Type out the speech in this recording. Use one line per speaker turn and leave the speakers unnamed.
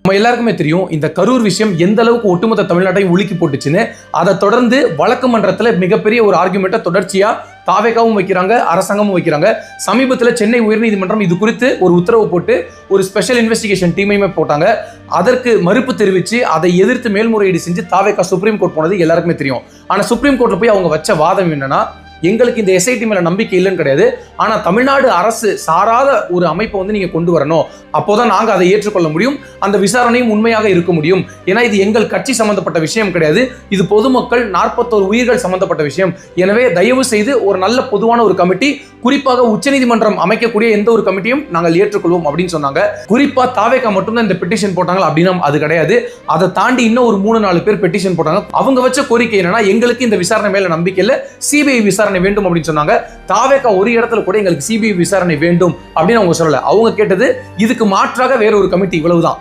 நம்ம எல்லாருக்குமே தெரியும் இந்த கரூர் விஷயம் எந்த அளவுக்கு ஒட்டுமொத்த தமிழ்நாட்டையும் உலுக்கி போட்டுச்சுன்னு. அதை தொடர்ந்து வழக்கு மன்றத்தில் மிகப்பெரிய ஒரு ஆர்குமெண்ட்டை தொடர்ச்சியா தாவேகாவும் வைக்கிறாங்க, அரசாங்கமும் வைக்கிறாங்க. சமீபத்தில் சென்னை உயர்நீதிமன்றம் இது குறித்து ஒரு உத்தரவு போட்டு ஒரு ஸ்பெஷல் இன்வெஸ்டிகேஷன் டீமையுமே போட்டாங்க. அதற்கு மறுப்பு தெரிவித்து அதை எதிர்த்து மேல்முறையீடு செஞ்சு தாவேகா சுப்ரீம் கோர்ட் போனது எல்லாருக்குமே தெரியும். ஆனால் சுப்ரீம் கோர்ட்ல போய் அவங்க வச்ச வாதம் என்னன்னா, எங்களுக்கு இந்த எஸ்ஐடி மேல நம்பிக்கை இல்லைன்னு கிடையாது, ஆனா தமிழ்நாடு அரசு சாராத ஒரு அமைப்பை நீங்க கொண்டு வரணும், அப்போதான் நாங்க அதை ஏற்றுக்கொள்ள முடியும், அந்த விசாரணையும் உண்மையாக இருக்க முடியும். ஏன்னா இது எங்கள் கட்சி சம்பந்தப்பட்ட விஷயம் கிடையாது, இது பொதுமக்கள் 41 உயிர்கள் சம்பந்தப்பட்ட விஷயம். எனவே தயவு செய்து ஒரு நல்ல பொதுவான ஒரு கமிட்டி, குறிப்பாக உச்சநீதிமன்றம் அமைக்கக்கூடிய எந்த ஒரு கமிட்டியும் நாங்கள் ஏற்றுக்கொள்வோம் அப்படின்னு சொன்னாங்க. குறிப்பா தாவேகா மட்டும்தான் இந்த பெட்டிஷன் போட்டாங்க அப்படின்னா அது கிடையாது. அதை தாண்டி இன்னும் ஒரு 3-4 பேர் பெட்டிஷன் போட்டாங்க. அவங்க வச்ச கோரிக்கை என்னன்னா, எங்களுக்கு இந்த விசாரணை மேல நம்பிக்கை இல்லை, சிபிஐ விசாரணை வேண்டும் அப்படின்னு சொன்னாங்க. தாவேகா ஒரு இடத்துல கூட எங்களுக்கு சிபிஐ விசாரணை வேண்டும் அப்படின்னு அவங்க சொல்லல. அவங்க கேட்டது இதுக்கு மாற்றாக வேற ஒரு கமிட்டி, இவ்வளவுதான்.